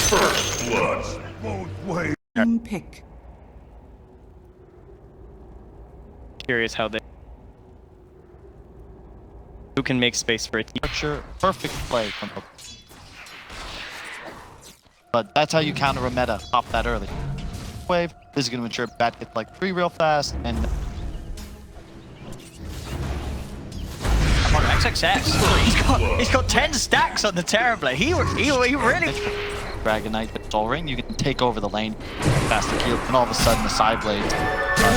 First blood. Both ways. Pick. Curious how they... Who can make space for a team? Perfect play from Hope. But that's how you counter a meta. Pop that early. Wave. This is going to ensure Bat gets like 3 real fast and... I'm on XXS. He's got 10 stacks on the Terrorblade. He really... Dragon Knight, but Soul Ring, you can take over the lane, faster kill, and all of a sudden the side blades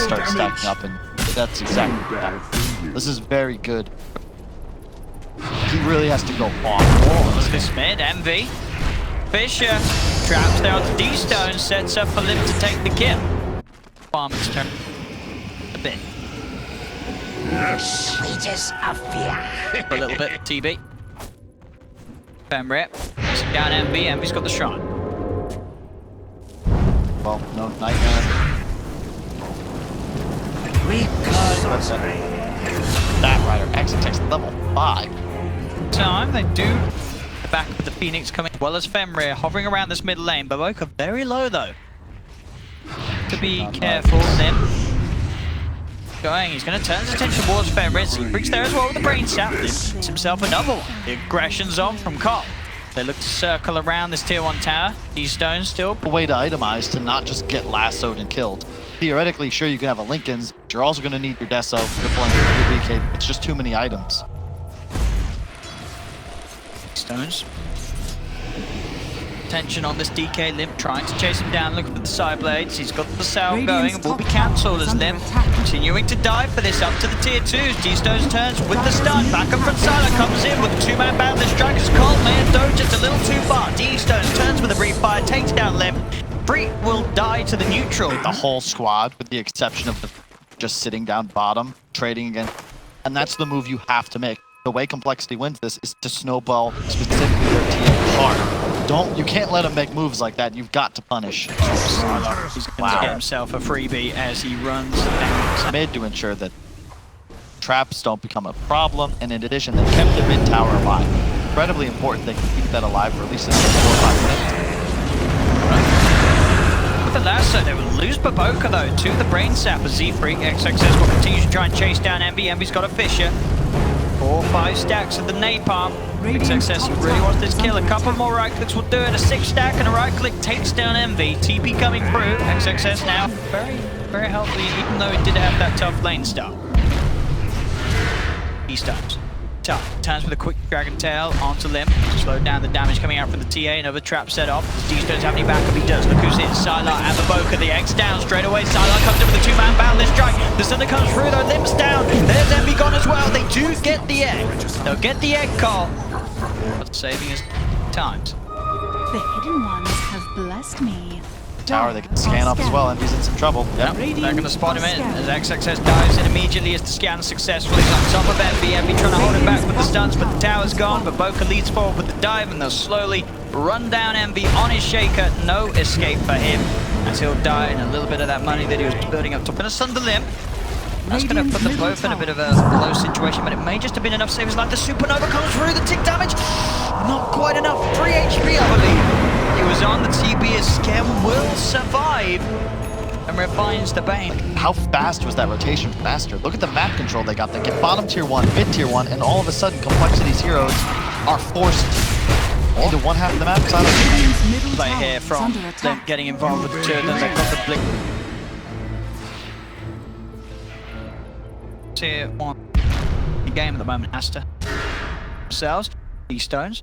start stacking up, and that's exactly that. This is very good. He really has to go off. Look at this mid, MV. Fisher traps there on the D-Stone, sets up for Lim to take the kill. Farmer's turn. A bit. Yes. Creatures of fear. For a little bit, TB. Femrip. Down MV, MV's got the shot. Well, no Nightmare. That Rider, XXX level 5. Time, they do the back of the Phoenix coming, as well as Femrip hovering around this mid lane. Baboka very low though. To be careful, Lim. Going, he's going to turn his attention towards Femrip. Zeebrix there as well with the brain sap. Gets himself another one. The aggression's on from coL. They look to circle around this tier 1 tower. These stones still. A way to itemize to not just get lassoed and killed. Theoretically, sure, you can have a Linken's, but you're also going to need your Deso, your Blink, your DK. It's just too many items. Stones. Tension on this DK. Limp trying to chase him down, looking for the side blades. He's got the cell going and will be cancelled as Limp continuing to dive for this up to the tier 2s. D-Stones turns with the stun. Back up front, Sylar comes in with a 2-man battle. This strike is coL. Man, though, just a little too far. D-Stones turns with a brief fire, takes down Limp. Free will die to the neutral. The whole squad, with the exception of the just sitting down bottom, trading again. And that's the move you have to make. The way Complexity wins this is to snowball specifically their team hard. You can't let him make moves like that. You've got to punish. He's going to get himself a freebie as he runs down mid to ensure that traps don't become a problem. And in addition, they kept the mid tower alive. Incredibly important they can keep that alive for at least 4 or 5 minutes. With the lasso, they will lose Baboka though to the brain sap as Z-Freak. XXS will continue to try and chase down MV. MV's got a Fisher. 4 or 5 stacks of the napalm. XXS, he really wants this kill. A couple more right clicks will do it. A 6 stack and a right click takes down MV. TP coming through. XXS now very, very healthy, even though he did have that tough lane start. He stops. Tough. Turns with a quick dragon tail onto Limp. Slow down the damage coming out from the TA. Another trap set off. D-Stones have any backup. He does. Look who's in. Sylar and Baboka. The X down straight away. Sylar comes in with a 2-man battle. This strike. The Thunder comes through though. Limp's down. There's Envy gone as well. They do get the egg. They'll get the egg, coL. But saving his times. The hidden ones have blessed me. Tower, they can scan up as well, and he's in some trouble. Yep, they're going to spot him in as XXS dives in immediately as the scan successfully. He's on top of Envy. Envy trying to hold him back with the stuns, but the tower's gone. But Baboka leads forward with the dive, and they'll slowly run down Envy on his shaker. No escape for him, as he'll die in a little bit of that money that he was building up top. And a Sunder Limp. That's going to put them both in a bit of a low situation, but it may just have been enough saves. Like the Supernova comes through, the tick damage. Not quite enough. 3 HP, I believe. He was on the TB as Skem will survive and refines the Bane. How fast was that rotation from Aster? Look at the map control they got. They get bottom tier 1, mid tier 1, and all of a sudden Complexity's heroes are forced into one half of the map. Play here from them getting involved with the two of them. They've got the blink. Tier 1 game at the moment, Aster themselves. These stones.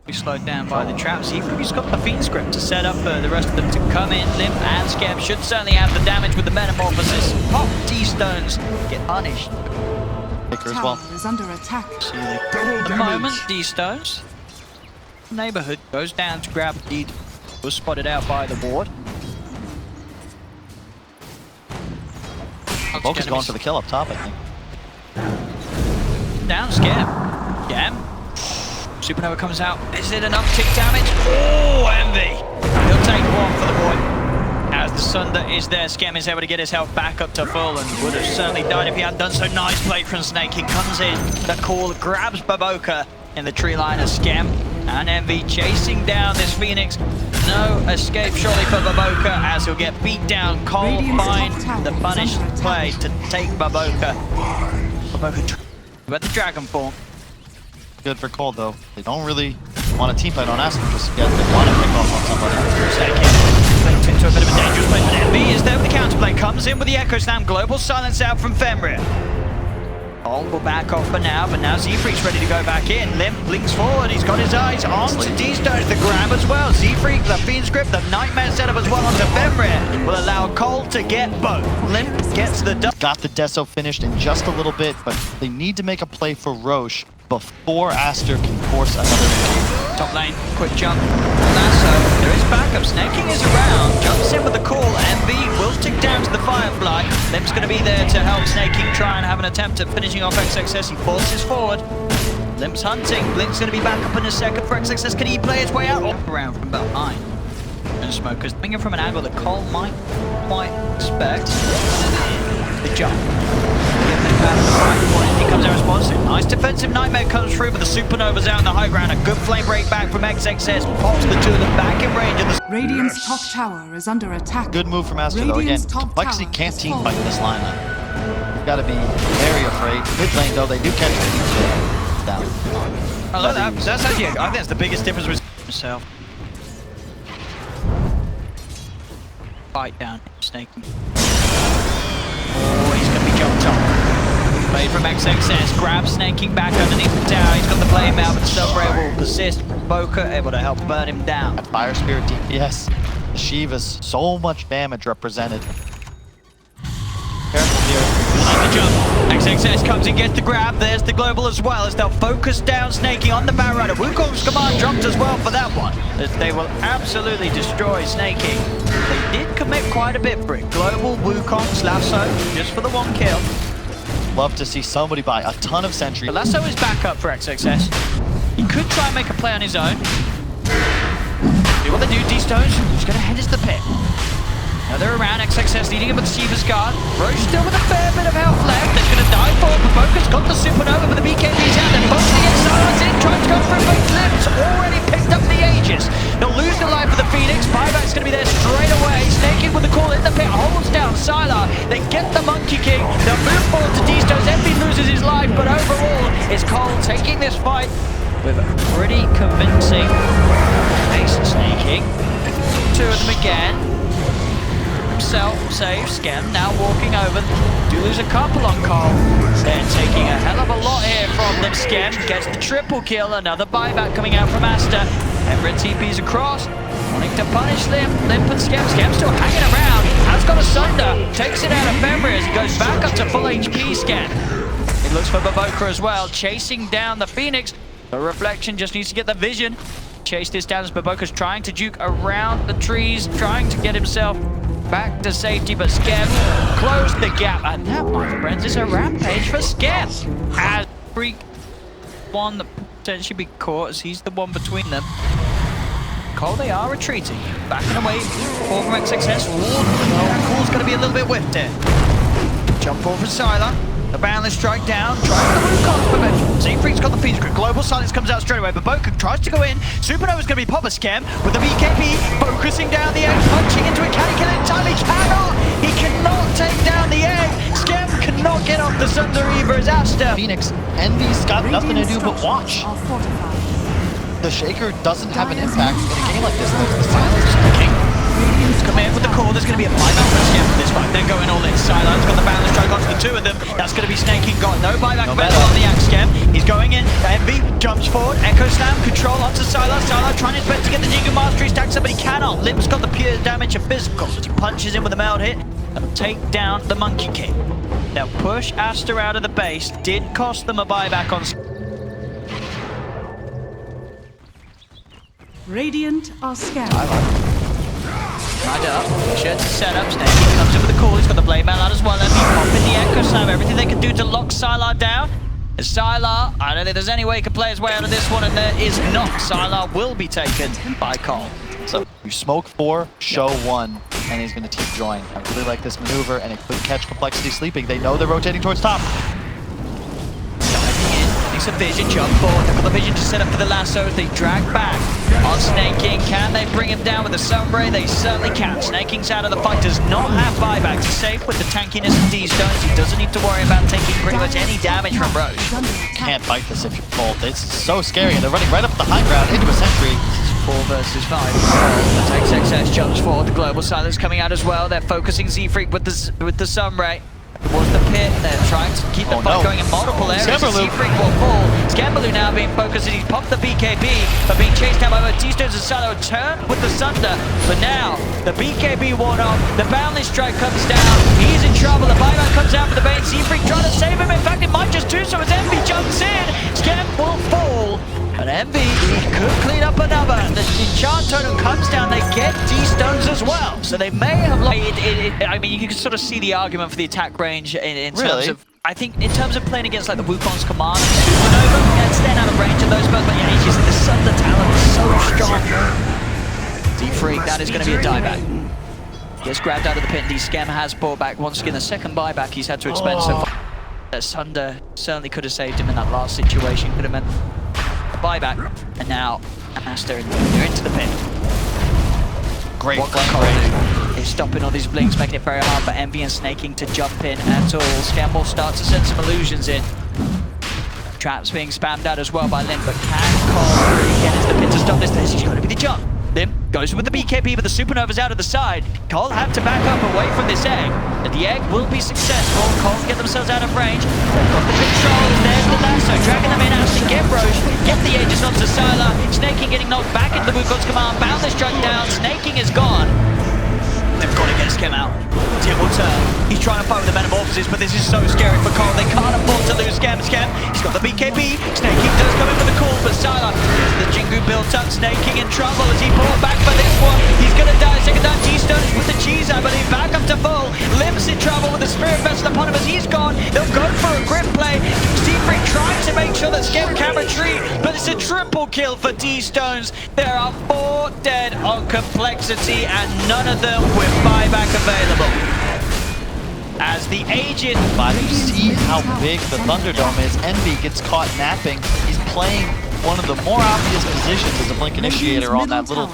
We slowed down by the traps. He's got the Fiend script to set up for the rest of them to come in. Limp and Skem should certainly have the damage with the Metamorphosis. Pop D-Stones get punished. Baker as well. Is under attack. At the moment, D-Stones. Neighborhood goes down to grab lead. Was spotted out by the ward. Boka's going for the kill up top, I think. Down, Skem. Skem. Supernova comes out. Is it enough kick damage? Oh, Envy! He'll take one for the boy. As the Sunder is there, Skem is able to get his health back up to full and would have certainly died if he hadn't done so. Nice play from Snake. He comes in. The coL grabs Baboka in the tree line as Skem And Envy chasing down this Phoenix. No escape surely for Baboka as he'll get beat down. coL Radiant's find top tower the is punished under attack. play to take Baboka. Baboka with the Dragon Form. Good for coL though. They don't really want to team fight on Aster just yet. They want to pick off on somebody. Flipped into a bit of a dangerous place, but Envy is there with the counterplay. Comes in with the Echo Slam. Global silence out from Fenrir. coL will back off for now, but now Z-Freak's ready to go back in. Limp blinks forward. He's got his eyes on to D-Stones. The grab as well. Z-Freak, the Fiend's Grip, the Nightmare setup as well onto Fenrir will allow coL to get both. Limp gets the dub. Got the Deso finished in just a little bit, but they need to make a play for Roche before Aster can force another. Top lane, quick jump. Lasso, there is backup. Snaking is around. Jumps in with the cool. MB will tick down to the Firefly. Limp's going to be there to help Snaking try and have an attempt at finishing off XXS. He forces forward. Limp's hunting. Blink's going to be back up in a second for XXS. Can he play his way out? Around from behind. And Smoker's coming from an angle that coL might quite expect. The jump. He comes in response. Nice defensive Nightmare comes through, but the Supernova's out in the high ground. A good flame break back from XXS. Pops the two of them back in range. And the Radiant's top tower is under attack. Good move from Aster though. Again, Radiant's top Complexity tower can't is team falling. fight this lineup. You've got to be very afraid. Mid lane though, they do catch the down. I love that. That's actually, I think that's the biggest difference with himself. Fight down, Snaking. Oh, he's going to be jumped on. Play from XXS, grabs Snaking back underneath the tower. He's got the flame out, but the Subray will persist. Boka able to help burn him down. That Fire Spirit DPS. The Shiva's so much damage represented. Careful here. Like the jump. XXS comes and gets the grab. There's the global as well as they'll focus down Snaking on the Batrider. Wukong's command dropped as well for that one. As they will absolutely destroy Snaking. They did commit quite a bit for it. Global, Wukong's Lasso, just for the one kill. Love to see somebody buy a ton of sentry. The Lasso is back up for XXS. He could try and make a play on his own. Do what they do, D-Stones. He's going to head into the pit. Now they're around, XXS leading him with the Shiva's Guard. Roche still with a fair bit of health left. They're going to die for it, but Boka's got the Supernova, but the BKB's out. They're both the Exiles in, trying to go for it, but Limp's already picked up the Aegis. He'll lose the life of the Phoenix. Buyback's going to be there straight away. Snaking with the call in the pit, holds down Sylar. They get the Monkey King. They'll move forward to D-Stones. Envy loses his life, but overall, is coL taking this fight with a pretty convincing ace. Snaking. Two of them again. Himself saves. Skem now walking over. Do lose a couple on coL. They're taking a hell of a lot here from them. Skem gets the triple kill. Another buyback coming out from Aster. Ember TP's across. Wanting to punish Limp. Limp and Skem. Skem still hanging around. Has got a Sunder. Takes it out of Fenrir as he goes back up to full HP. Skem. He looks for Baboka as well. Chasing down the Phoenix. The Reflection just needs to get the vision. Chase this down as Baboka's trying to juke around the trees. Trying to get himself back to safety, but Skem closed the gap, and that, my friends, is a rampage for Skem. As Freak one that potentially be caught, as he's the one between them. coL, they are retreating, backing away. Fall from XXS. cool's going to be a little bit whiffed here. Jump over for Sylar. The Boundless strike down, trying the Wukong prevention. Z-Freak's got the Fiend's Grip. Global silence comes out straight away, but Boka tries to go in. Supernova's going to be Popper. Skem with the BKB, focusing down the egg, punching into it. Can he kill it entirely? Cannot! He cannot take down the egg. Skem cannot get off the Sunder Reaver as Aster. Phoenix, Envy's got nothing to do but watch. Are fortified. The Shaker doesn't have an impact in a game like this. The silence is kicking. Come in with the call. There's going to be a buyback for Skem for this fight. They're going all in. Sylar's got the Boundless strike onto the two of them. That's going to be Snaking. Got no buyback available on the Axe. Skem. He's going in. Envy jumps forward. Echo Slam. Control onto Sylar. Sylar trying his best to get the Jingle Mastery stacks up, but he cannot. Limp's got the pure damage of physical. He punches in with a meld hit. That'll take down the Monkey King. They'll push Aster out of the base. Did cost them a buyback on Radiant are scared. Tied up, shirts are set up, Snaking comes in with the call, he's got the blade mail out as well, Envy popping the Echo Slam, everything they can do to lock Sylar down. As Sylar, I don't think there's any way he can play his way out of this one, and there is not. Sylar will be taken by coL. So you smoke 4, show 1, and he's going to team join. I really like this maneuver, and it could catch Complexity sleeping. They know they're rotating towards top. Diving in, of vision, jump forward. They've got the vision to set up for the lasso. They drag back on Snake King. Can they bring him down with the Sunray? They certainly can. Snake King's out of the fight, does not have buybacks. He's safe with the tankiness of D-Stones. He doesn't need to worry about taking pretty much any damage from Roche. Can't fight this if you're cold. It's so scary, and they're running right up the high ground into a sentry. 4 versus 5. As XXS jumps forward, the global silence coming out as well. They're focusing Z-Freak with the Sunray. Towards the pit, they're trying to keep the fight going in multiple areas. Z-Freak will fall. Scambaloo now being focused, and he's popped the BKB, but being chased down by both D-Stones and Silo. Turn with the Sunder, but now the BKB worn off, the Boundless Strike comes down, he's in trouble, the buyback comes out for the bait. Z-Freak trying to save him, in fact it might just do so as Envy jumps in. Scam will fall, and Envy could clean up another. The enchant totem comes down, they get D-Stones as well, so they may have lost. I mean, you can sort of see the argument for the attack range in terms of, I think in terms of playing against like the Wukong's command and Supernova, yeah, it's staying out of range of those spells, but yeah, it's just the Sunder talent is so strong. Z-Freak, that is going to be a dieback. Gets grabbed out of the pit, and D-Scam has pulled back. Once again, the second buyback he's had to expend so far. Sunder certainly could have saved him in that last situation, could have meant a buyback, and now Aster into the pit. Great What can coL do? Is stopping all these blinks, making it very hard for Envy and Snake King to jump in at all. Scam will start to send some illusions in. Traps being spammed out as well by Lim, but can coL really get into the pit to stop this? This is going to be the jump. Lim goes with the BKB, but the Supernova's out of the side. coL have to back up away from this egg, but the egg will be successful. coL get themselves out of range. They've got the control. There's the lasso, dragging them in. Actually get Roche, get the Aegis onto Sylar. Snake King getting knocked back into the Wukong's command. Boundless Strike down. Snake King is gone. They've got to get Scam out. Tim will turn. He's trying to fight with the Metamorphosis, but this is so scary for coL. They can't afford to lose Scam. He's got the BKB. Snake King does come in for the call, but Sylar, the Jingu built up. Snake King in trouble as he pulled back for this one. He's going to die. Second time G-Stones with the cheese, I believe. Back up to full. Lim's in trouble with the Spirit Vessel upon him as he's gone. They'll go for a grip play. Z-Freak trying to make sure that Scam can retreat, but it's a triple kill for D-Stones. There are 4 dead on Complexity, and none of them with buyback available. As the Aegis... But you see how big the Thunderdome is. Envy gets caught napping. He's playing one of the more obvious positions as a Blink Initiator on that little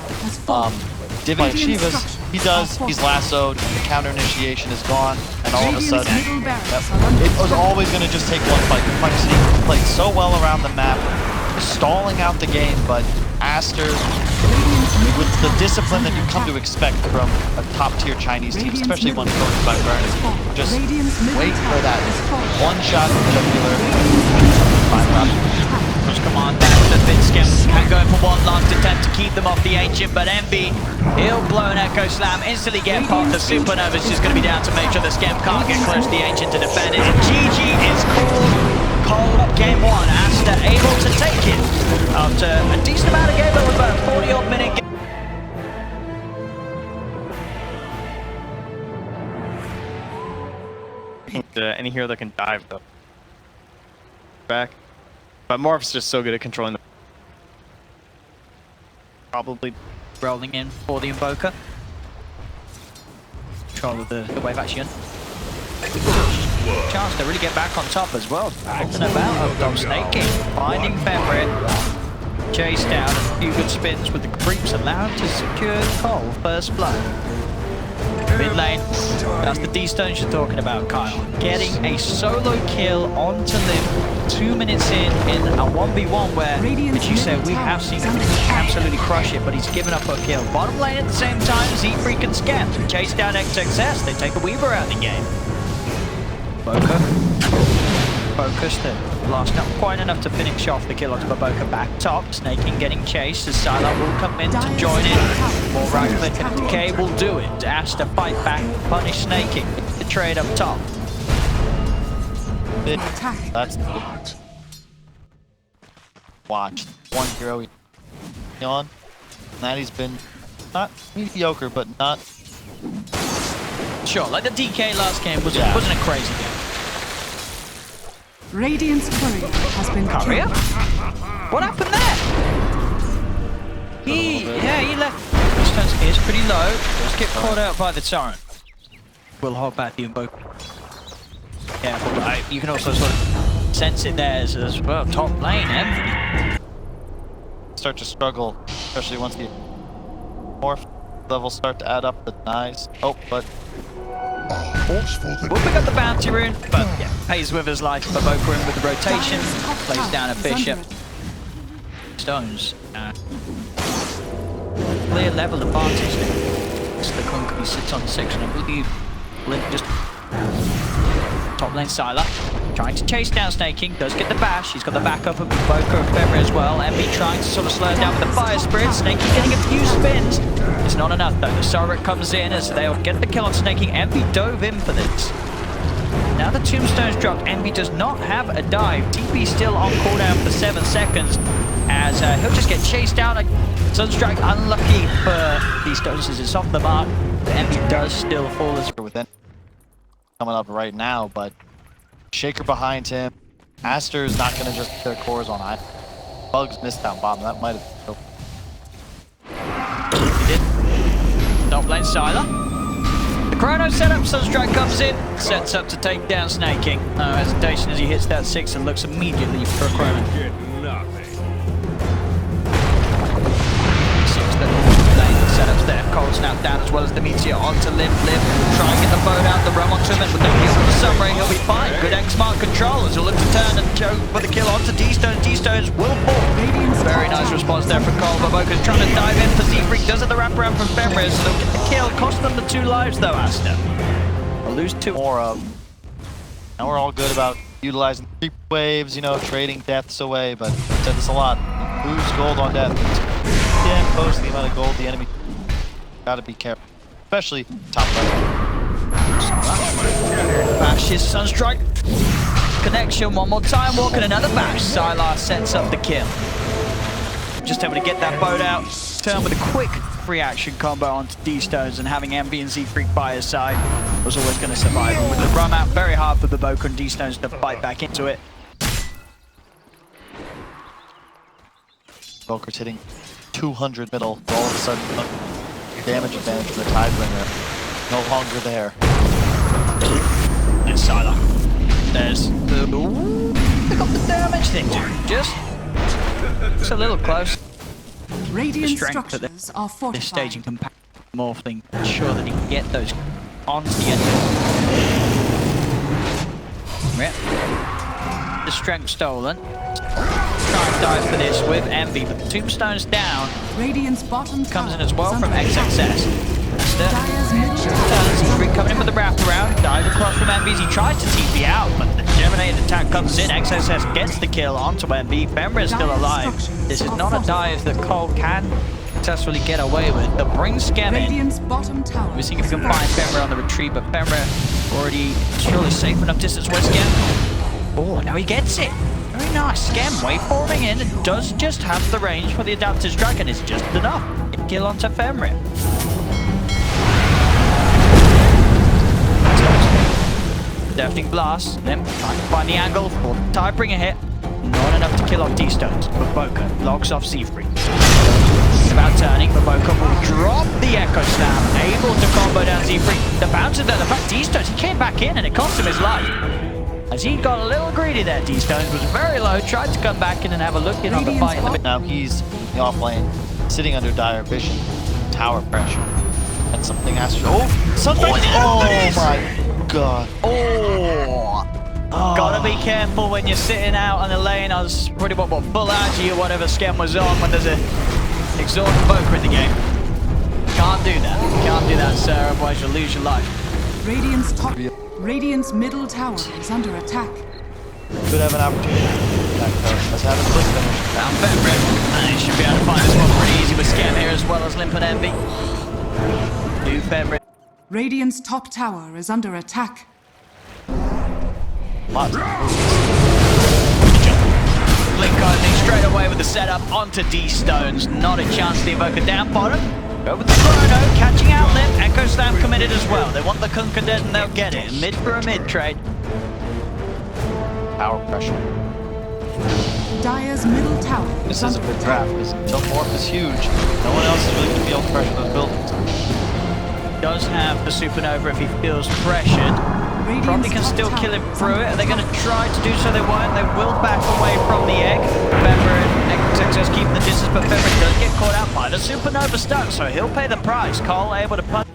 divot like Shivas. He does, he's lassoed, the counter initiation is gone, and all of a sudden, it was always going to just take one fight. Complexity played so well around the map, stalling out the game, but Aster, with the discipline that you come to expect from a top-tier Chinese team, especially one coached by Burn, just wait for that one shot in the jugular. Come on, down to the pit. Scam can go in for one last attempt to keep them off the Ancient, but Envy, he'll blow an Echo Slam, instantly get past the Supernova. It's just going to be down to make sure the Scam can't get close to the Ancient to defend it. And GG is called. coL game 1. Aster able to take it after a decent amount of game, but with about a 40-odd minute game. Any hero that can dive though. Back. But Morph's just so good at controlling the... Probably rolling in for the Invoker. Control of the wave action. Chance to really get back on top as well. Acting about of Dom Snake King. Finding Fenrir. Chased down a few good spins with the creeps allowed to secure coL first blood. Mid lane, that's the D-Stones you're talking about, Kyle. Getting a solo kill onto Lim 2 minutes in a 1v1 where, as you said, we have seen him absolutely crush it, but he's given up a kill. Bottom lane at the same time, Z-Freak and Scam chase down XXS. They take a Weaver out of the game. Boca focused and last not quite enough to finish off the kill onto Baboka back top. Snake King getting chased as Sylar will come in to join in. More right click and Decay will do it. Aster fight back, punish Snake King. The trade up top. That's watch one hero on. That he's been not mediocre, but not sure. Like the DK last game wasn't a crazy game. Radiant's courier has been Courier? killed. What happened there? He left. His turn is pretty low. Just get caught out by the Torrent. We'll hold back the Invoker. Careful, but you can also sort of sense it there as well. Top lane, Envy. Start to struggle, especially once the morph levels start to add up. The nice. Oh, but Horse for the We'll pick up the bounty rune, but yeah, pays with his life. Baboka in with the rotation, plays down a bishop. Stones. Clear level advantage there. So the Conqueror sits on 6, and I believe Limp just top lane Sylar. Trying to chase down Snaking, does get the bash. He's got the backup of Baboka and Febra as well. Envy trying to sort of slow it down with the Fire Spirit. Snaking getting a few spins. It's not enough though. The Sorek comes in as they'll get the kill on Snaking. Envy dove in for this. Now the Tombstone's dropped. Envy does not have a dive. TP still on cooldown for 7 seconds. As he'll just get chased out. Sunstrike unlucky for these stones as it's off the mark. But Envy does still fall as within coming up right now, but Shaker behind him. Aster is not going to just put their cores on high. Bugs missed down bottom. That might have. He did. Top lane Sylar. The Chrono setup, Sunstrike comes in, sets up to take down Snaking. No hesitation as he hits that 6 and looks immediately for a Chrono. get nothing. Seems that lane setups there. coL snapped down as well as the Meteor onto Limp. Limp will try and get the boat out, the rum onto him, and with the kill from the Sunray, he'll be fine. Good X-Smart controllers will look to turn and choke for the kill onto D-Stones. D-Stones will fall. Very nice response there from coL. Baboka's trying to dive in for Z-Freak, does it the wraparound from Fenrir, so they'll get the kill. Cost them the 2 lives though, Aster. They'll lose 2 more of. Now we're all good about utilizing creep waves, you know, trading deaths away, but I've said this a lot. Lose gold on death. It's damn close to the amount of gold the enemy. Gotta be careful. Especially top right. Bash his Sunstrike. Connection one more time, walking another bash. Sylar sets up the kill. Just able to get that boat out. Turn with a quick free action combo onto D-Stones, and having Envy and Z-Freak by his side was always going to survive. And with the run out, very hard for Baboka and D-Stones to fight back into it. Baboka's hitting 200 middle. All of a sudden, damage advantage for the Tidebringer. No longer there. And Sylar. There's the... Ooh, pick up the damage thing, dude. Just a little close. Radiant Strength at structures are this fortified. stage and compact morphing, ensure that he can get those onto the end. Yep. The strength stolen. Try and dive for this with Envy, but the Tombstone's down. Radiant's bottom Comes in tower as well is from under attack. XXS. Dire's middle tower Turns, is under coming in with the wraparound, dive across from Envy. He tries to TP out, but the Germinated attack comes in. XXS gets the kill onto Envy. Fenrir is still alive. This is not a dive that coL can successfully get away with. The bring Schem in. Radiant's bottom tower. We're seeing if we can find Fenrir on the retreat, but Fenrir already surely safe enough distance with Schem. Oh, now he gets it. Very nice. Schem waveforming in. It does just have the range for the Adaptive Strike, and it's just enough. Kill onto Fenrir. Deafening Blast, then trying to find the angle for the Tidebringer hit. Not enough to kill off D-Stones. Baboka logs off Z-Freak. It's about turning. Baboka will drop the Echo Slam, able to combo down Z-Freak. The bouncer there, the fact D-Stones, he came back in and it cost him his life. As he got a little greedy there, D-Stones was very low, tried to come back in and have a look in on the fight. Now he's in the off lane, sitting under dire vision, tower pressure. That's something Aster. Oh, something! Oh my God. Oh. Gotta be careful when you're sitting out on the lane. I was pretty what full Agi or whatever Schem was on when there's a exhaust Baboka in the game. Can't do that. Can't do that, sir, otherwise you'll lose your life. Radiant's middle tower is under attack. Could have an opportunity. Let's have a quick finish. Found Fenrir, and he should be able to find this one pretty easy with Schem here as well as Limp and Envy. New Fenrir. Radiant's top tower is under attack. Lots. Blink opening straight away with the setup onto D-Stones. Not a chance to evoke a down bottom. Go with the Chrono, catching out Limp. Echo Slam committed as well. They want the Conquer dead and they'll get it. Mid for a mid trade. Power pressure. Dire's middle tower This is is a under good attack. draft because until Morph is huge, no one else is really going to be able to pressure those buildings. Does have the Supernova if he feels pressured. Probably can still kill him through it. Are they going to try to do so? They won't. They will back away from the egg. Femmer and XXS keep the distance, but Femmer does get caught out by the Supernova stuck, so he'll pay the price. coL able to punch.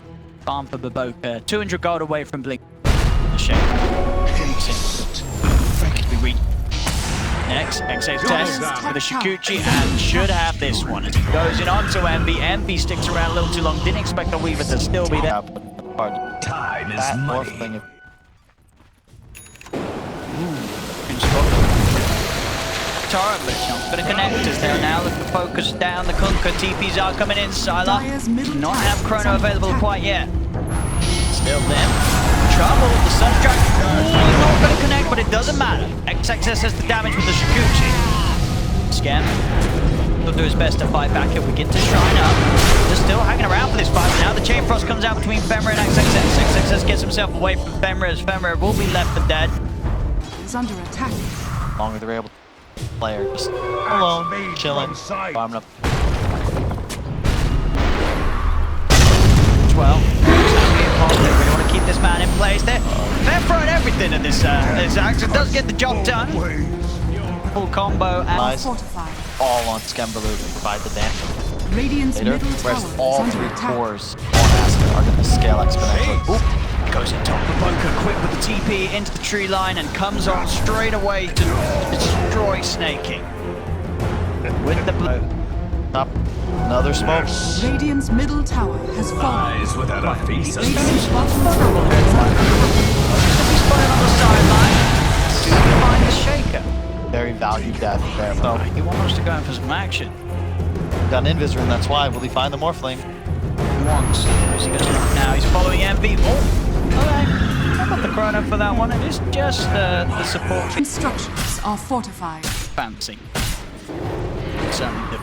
Farm for Baboka. 200 gold away from Blink. The shame. Next, XA test with the Shikuchi and should have this one as he goes in onto MB. MB sticks around a little too long. Didn't expect the Weaver to still be there. Time is That money. morphling. Tara, but it's not going to connect as they're now looking to focus down the Kunkka. TPs are coming in. Sylar not have Chrono available quite yet. Still them. Trouble. The Sunstrike not going to connect, but it doesn't matter. XXS has the damage with the Shikuchi. Scam. He'll do his best to fight back. He'll begin to shine up. They're still hanging around for this fight. Now the Chain Frost comes out between Femmer and XXS. XXS gets himself away from Femmer as Femmer will be left for dead. Is under attack. Longer they're able to player just alone, chilling, farming up. 12. They really want to keep this man in place. They're throwing everything at this axe. It does get the job done. Full combo and Nice. Fortified. All on Skembaloo to provide the damage Radiant's later, middle whereas tower is all under three attack. cores on Aster are going to scale exponentially. Oop. goes on top of Baboka, quick with the TP into the tree line and comes on straight away to destroy Snaking. With the blow. Up. Another smoke. Radiant's middle tower has fallen. Eyes without a face. Radiant's bottom tower is under He's spotted on the sideline to find the Shaker. Very valued death there. So he wants to go in for some action. Got an Invis room, that's why. Will he find the Morphling? Once. Who's he going to look now? He's following MV. Oh, okay. I got the Chrono for that one. It is just the support. Structures are fortified. Fancy. Certainly do.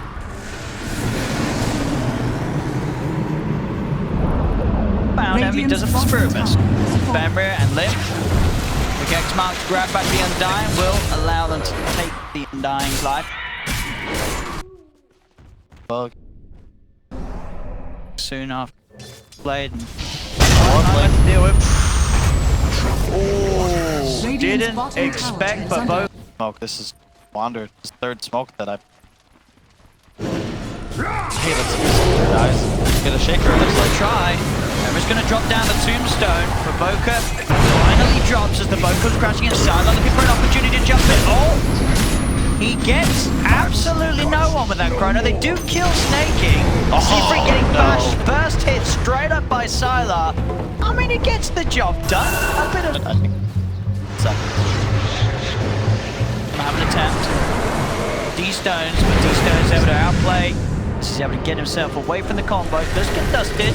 Found MV does have the Spirit Vessel. Fenrir and Lim. The X Mark to grab back the Undying will allow them to take the Undying's life. Bug. Soon after played. Morphling. To deal with. Oh, Radiant's didn't bottom tower expect, is but under- both. Smoke. This is Wander. This is third smoke that I've. Hey, let's guys. Let's get a shaker. It looks like. Try. Emma's going to drop down the tombstone. Baboka finally drops as the Baboka's crashing inside. Looking for an opportunity to jump in. Oh! He gets absolutely no one with that Chrono. They do kill Snaking. Seafree getting bashed. First hit straight up by Sylar. I mean, it gets the job done. A bit of... I think. Second. Gonna have an attempt. D-Stones, but D-Stones able to outplay. This is able to get himself away from the combo. Does get dusted.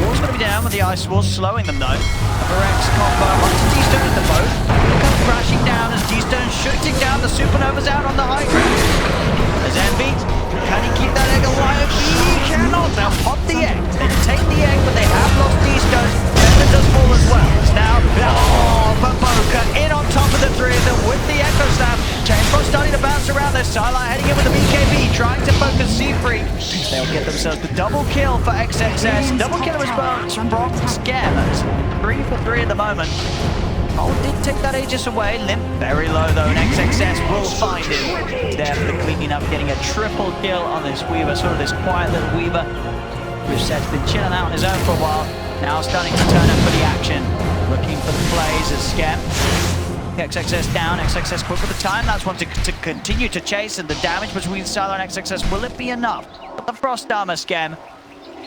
Wall's going to be down with the Ice Wall, slowing them though. Rex combo onto D-Stones, the boat. Come crashing down as D-Stones shooting down. The Supernova's out on the high ground. As MB, can he keep that egg alive? He cannot. They'll pop the egg. They take the egg, but they have lost D-Stones. Bender does fall as well. It's now, Baboka in on top of the three of them with the Echo Staff. Chainfrog starting to bounce around. There's Sylar heading in with the BKB, trying to focus Seafree. They'll get themselves the double kill for XXS. Double kill as well from Scam. That's 3 for 3 at the moment. Oh, did take that Aegis away. Limp very low though, and XXS will find him. There for the cleaning up, getting a triple kill on this Weaver, sort of this quiet little Weaver. Ruset's been chilling out on his own for a while. Now starting to turn up for the action. Looking for the plays as Scam. XXS down, XXS quick with the time. That's one to continue to chase, and the damage between Sylar and XXS, will it be enough? But the Frost Armor Scam.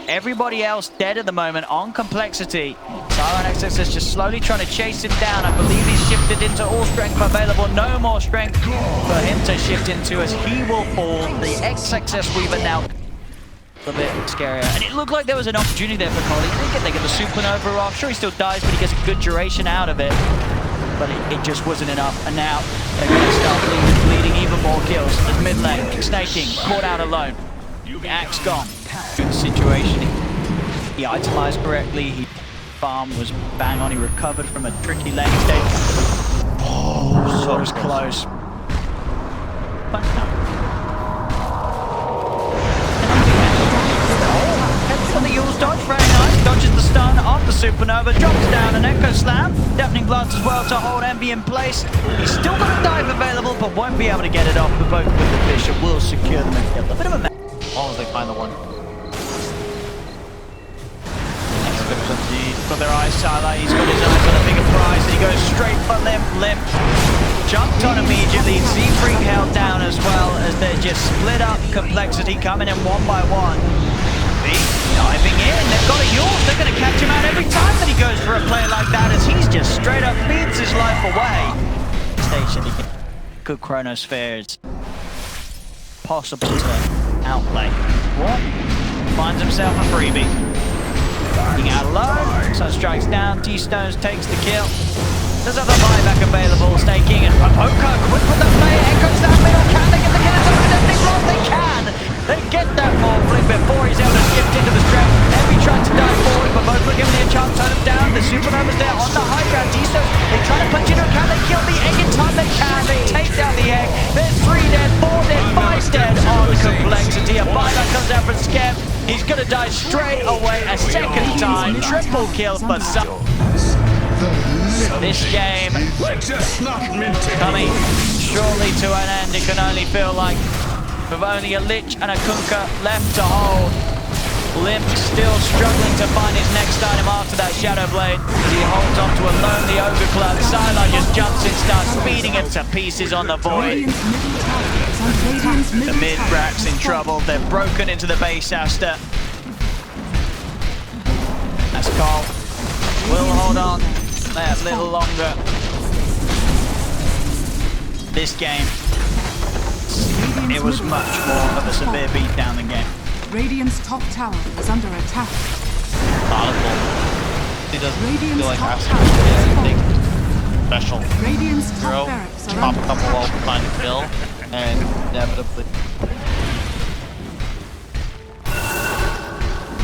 Everybody else dead at the moment on complexity. Sylar and XXS just slowly trying to chase him down. I believe he's shifted into all strength available. No more strength for him to shift into as he will fall. The XXS Weaver now a bit scarier. And it looked like there was an opportunity there for coL. They get the Supernova off. Sure, he still dies, but he gets a good duration out of it. But it just wasn't enough. And now they're going to start bleeding even more kills. As mid lane, Snaking caught out alone. The axe gone. Good situation. He itemized correctly. He farm was bang on. He recovered from a tricky lane state. Oh, so was close. But no. On the Yule's dodge, very nice. Dodges the stun off the Supernova, drops down an Echo Slam. Deafening Blast as well to hold Envy in place. He's still got a dive available, but won't be able to get it off. The boat with the Bishop will secure them and kill. A bit of a mess. As long as they find the one. Got their eyes, Salah. He's got his eyes on a bigger prize, and he goes straight for Limp. Limp jumped on immediately. Z-Freak held down as well as they just split up. Complexity coming in one by one. Diving in, they've got a Yules. They're going to catch him out every time that he goes for a play like that, as he's just straight up feeds his life away. Station, good chronospheres. Possible to outplay. What? Finds himself a freebie. Looking out low, Sun strikes down, T-Stones takes the kill. Does have the buyback available, staking, and Poker quick with the play, echoes that middle, can they get the kill? They can! They get that ball flick before he's able to skip into the strap. Envy trying to dive forward, but both are giving the chance to turn him down. The Supernova's there on the high ground, T-Stones, they try to punch into it, can they kill the egg in time? They can, they take down the egg. There's 3 dead, 4 dead, 5 dead on Complexity. A buyback comes out from Skep. He's gonna die straight away a second time. Triple kill for Sun. This game coming shortly to an end. It can only feel like with only a Lich and a Kunkka left to hold. Limp still struggling to find his next item after that Shadow Blade. He holds on to a lonely Ogre Club. Sylar just jumps in, starts beating it to pieces on the void. The mid-Brack's in trouble. They're broken into the base, Aster. As coL will hold on a little longer. This game, it was much more of a severe beatdown than game. Radiant's top tower is under attack. He doesn't Radiant's feel like top Aster tower did has anything fallen. special. Radiant's Zero, top barracks are pop a under couple attack. walls, find a kill, and inevitably.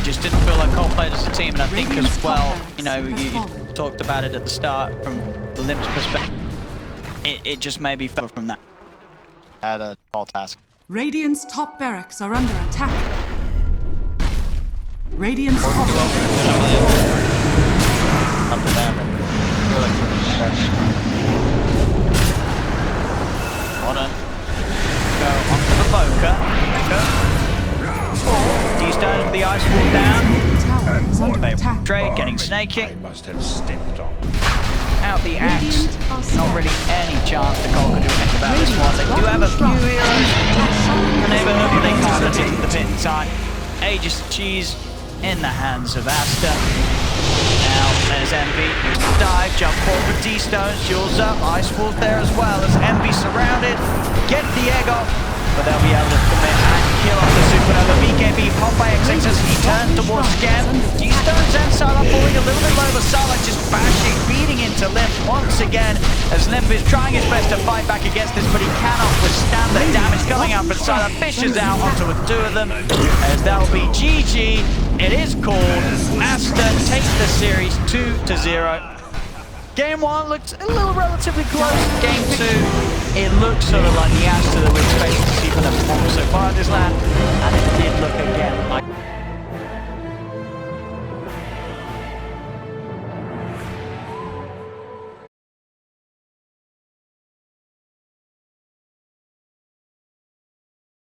Just didn't feel like coL played as a team, and I think Radiant's as well, top you know, barracks you has fallen. talked about it at the start from the Limp's perspective. It just maybe fell from that. Had a tall task. Radiant's top barracks are under attack. Radiant's top Up to them. Go onto the Poker. D-Stone with the ice wall down. middle tower is under They attack. trade, getting snaky. Must have stepped on. Out the axe. Radiant are Not scared. really any chance that coL can do anything about this one. They do have a few heroes in the neighborhood, but they can't let it to the pit in time. Aegis Cheese in the hands of Aster. Now there's Envy. Dive, jump forward for D-Stones. Jules up, Ice Wall's there as well as Envy surrounded. Get the egg off, but they'll be able to commit and kill off the Supernova. BKB popped by XX as he turns towards Scam. D-Stones and Sylar falling a little bit low, but Sylar just bashing, beating into Limp once again as Limp is trying his best to fight back against this, but he cannot withstand the damage coming out from Sylar. Fishes out onto with 2 of them as that'll be GG. It is called. Aster takes the series 2-0. Game 1 looked a little relatively close. Game 2, it looks sort of like the Aster that we expected to see from the performance so far in this land, and it did look again like